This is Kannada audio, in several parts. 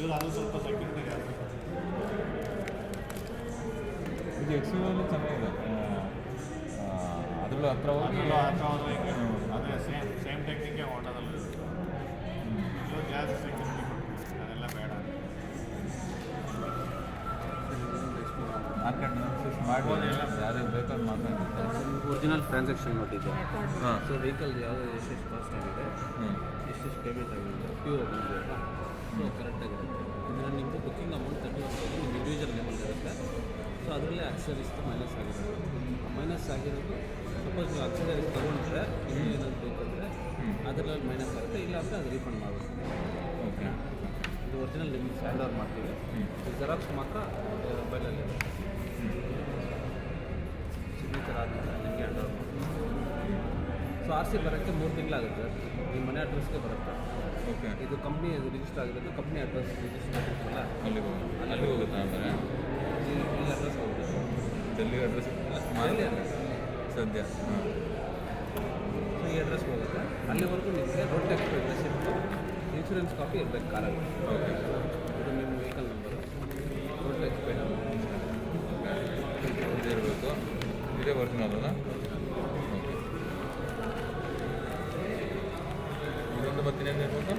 ಇವರು ಅದು ಸ್ವಲ್ಪ ಸೆಕ್ಯೂರಿಟಿ ಜಾಸ್ತಿ. ಇದು ಎಕ್ಸ್ಯೂವಲ್ಲಿ ಚೆನ್ನಾಗಿದೆ, ಅದರಲ್ಲೂ ಹತ್ರ ಹೋಗಿ ಅದೇ ಸೇಮ್ ಟೆಕ್ನಿಕ್ಕೆ ಹೊಂಡೋದಲ್ಲ. ಇವರು ಜಾಸ್ತಿ ಸೆಕ್ಯೂರಿಟಿ ಕೊಡ್ತೀವಿ, ಅದೆಲ್ಲ ಬೇಡ. ಮಾರ್ಕೆಟ್ ಮಾಡ್ಬೋದು, ಯಾರು ಬೇಕಾದ್ರೂ ಮಾತಾಡ್ತಾರೆ. ಒರಿಜಿನಲ್ ಟ್ರಾನ್ಸಾಕ್ಷನ್ ನೋಟಿದೆ. ಹಾಂ. ಸೊ ವೆಹಿಕಲ್ ಯಾವುದು ಎಷ್ಟೆಷ್ಟು ಕಾಸ್ಟ್ ಆಗಿದೆ, ಎಷ್ಟೆಷ್ಟು ಪೇಮೆಂಟ್ ಆಗಿದೆ, ಪ್ಯೂ ಬಂದಿದೆ ಅಲ್ಲ, ಸೊ ಕರೆಕ್ಟಾಗಿರುತ್ತೆ. ಇದರಲ್ಲಿ ನಿಮ್ಮದು ಬುಕ್ಕಿಂಗ್ ಅಮೌಂಟ್ 31 ನಿಮ್ಮ ಇಂಡಿವಿಜುವಲ್ ನೇಮಲ್ಲಿ ಇರುತ್ತೆ. ಸೊ ಅದರಲ್ಲೇ ಅಕ್ಸರೀಸ್ ಮೈನಸ್ ಆಗಿರೋದು. ಮೈನಸ್ ಆಗಿರೋದು ಸಪೋಸ್ ನೀವು ಅಕ್ಸರೀಸ್ ತೊಗೊಂಡ್ರೆ ಇನ್ನೂ ಏನಾದ್ರು ಬೇಕಂದರೆ ಅದರಲ್ಲಿ ಮೈನಸ್ ಆಗುತ್ತೆ, ಇಲ್ಲ ಅಂದರೆ ಅದು ರೀಫಂಡ್ ಮಾಡಬೇಕು. ಓಕೆ. ಇದು ಒರಿಜಿನಲ್ ನಿಮ್ಗೆ ಹ್ಯಾಂಡ್ ಓವರ್ ಮಾಡ್ತೀವಿ. ಜೆರಾಕ್ಸ್ ಮಾತ್ರ ಮೊಬೈಲಲ್ಲಿ ಸಿಗ್ನೇಚರ್ ಆದಮೇಲೆ ನಿಮಗೆ ಹ್ಯಾಂಡ್ ಓವರ್ ಮಾಡ್ತೀವಿ. ಸೊ ಆರ್ ಸಿ ಬರೋಕ್ಕೆ 3 ತಿಂಗಳಾಗುತ್ತೆ. ನಿಮ್ಮ ಮನೆ ಅಡ್ರೆಸ್ಗೆ ಬರುತ್ತೆ. ಓಕೆ. ಇದು ಕಂಪ್ನಿ ರಿಜಿಸ್ಟರ್ ಆಗಿರೋದು, ಕಂಪ್ನಿ ಅಡ್ರೆಸ್ ರಿಜಿಸ್ಟರ್ ಆಗಿರುತ್ತಲ್ಲ ಅಲ್ಲಿಗೆ ಹೋಗುತ್ತಾ ಅಂದರೆ ಈ ಅಡ್ರೆಸ್ ಹೋಗುತ್ತೆ. ಡೆಲ್ಲಿ ಅಡ್ರೆಸ್ ಡೆಲ್ಲಿ ಅಡ್ರೆಸ್ ಸದ್ಯ. ಹಾಂ. ಸೊ ಈ ಅಡ್ರೆಸ್ಗೆ ಹೋಗುತ್ತೆ. ಅಲ್ಲಿವರೆಗೂ ನಿಮಗೆ road tax receipt, insurance copy ಇರಬೇಕು ಕಾರಲ್ಲಿ. ಓಕೆ. ಇದು ನಿಮ್ಮ ವೆಹಿಕಲ್ ನಂಬರು, ರೋಡ್ ಟ್ಯಾಕ್ಸ್ ಪೇಡ ಇದೇ ಇರಬೇಕು. ಇದೇ ಒರಿಜಿನಲ್ ಅಲ್ಲ? ಓಕೆ. ಇದೊಂದು ಮತ್ತಿನೇನು ಇರಬೇಕು?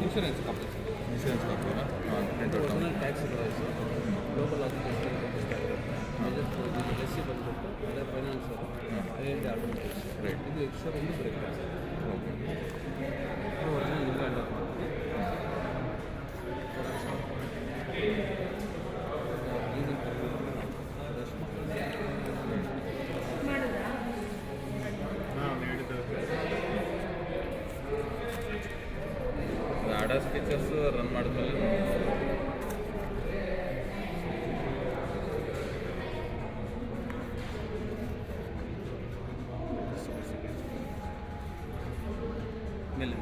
Insurance copy. ಇನ್ಶೂರೆನ್ಸ್ ಕಾಪಿನ? ಹಾಂ. ಒರಿಜಿನಲ್ ಟ್ಯಾಕ್ಸ್ ಇರೋದು ಗ್ಲೋಬಲ್ ಆಫೀಸ್ ಎಸ್ ಸಿ ಬಂದುಬಿಟ್ಟು ಅದೇ ಫೈನಾನ್ಸ್ ಐಡೆಂಟಿ ಆಟೋಮೆಟಿಕ್ಸ್. ರೈಟ್. ಇದು ಎಕ್ಸ್ಟ್ರಾ ಒಂದು ಬ್ರೇಕ್ ಟ್ಯಾಕ್ಸ್. ಓಕೆ. ಒರಿಜಿನಲ್ ನಿಮ್ಮ ಹ್ಯಾಂಡ್ ಓವರ್ ಮಾಡ್ತೀವಿ. ಆಡಾಸ್ ಫೀಚರ್ಸ್ ರನ್ ಮಾಡಿದ್ಮೇಲೆ ಮೇಲೆ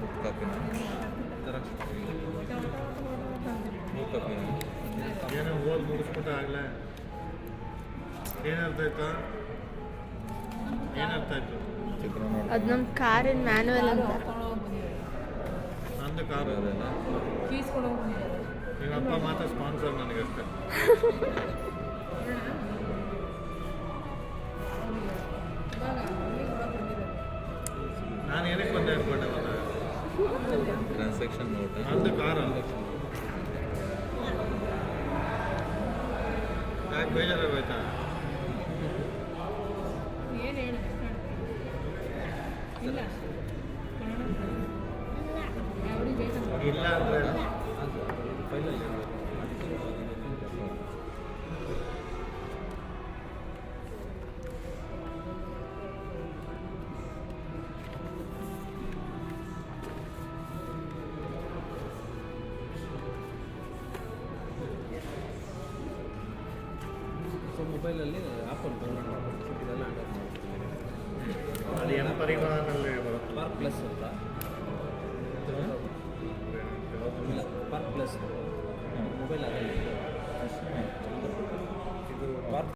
ಬುಕ್ ಕಾಪಿನ ಜೆರಾಕ್ಸ್ ಕಾಪಿ. ಬುಕ್ ಕಾಪಿನ ಏನೋ ಓದಿ ಮುಗಿಸ್ಬಿಟ್ಟು ಆಗಲೇ ಏನರ್ಥ ಆಯ್ತಾ? ಏನರ್ಥ ಆಯ್ತು? ಚಿತ್ರ ನೋಡಿ. ಅದು ನಮ್ಮ ಕಾರಿನ ಮ್ಯಾನುವಲ್ ಅಂತ. ನಂದು ಕಾರು ಅದೆಲ್ಲ ನಿಮ್ಮ ಅಪ್ಪ ಮಾತ್ರ ಸ್ಪಾನ್ಸರ್ ನನಗಷ್ಟೇ. ನಾನು ಏನಕ್ಕೆ ಬಂದೆ ಅನ್ಕೊಂಡೆ ಮತ್ತೆ ಟ್ರಾನ್ಸಾಕ್ಷನ್ ನೋಟ್. ನಂದು ಕಾರಲ್ಲ, ಯಾಕೆ ಬೇಜಾರಾಗೋಯ್ತಾ? ಇಲ್ಲ ಅಂದ್ರೆ ಅದು ಫೈಲಲ್ಲಿ ಸೊ ಮೊಬೈಲಲ್ಲಿ ಆ್ಯಪ್ ಒಂದು ಡೌನ್ಲೋಡ್ ಮಾಡ್ಬೋದು. ಇದೆಲ್ಲ ಹ್ಯಾಂಡ್ ಓವರ್ ಮಾಡ್ತೀವಿ. ಅದು ಎಂ ಪರಿವಾರನಲ್ಲಿ ಬರುತ್ತೆ. ಪಾರ್ಕ್ ಪ್ಲಸ್ ಅಂತ, ಪಾರ್ಕ್ ಪ್ಲಸ್ ಮೊಬೈಲ್ ಅದರಲ್ಲಿ ಇದು ಪಾರ್ಕ್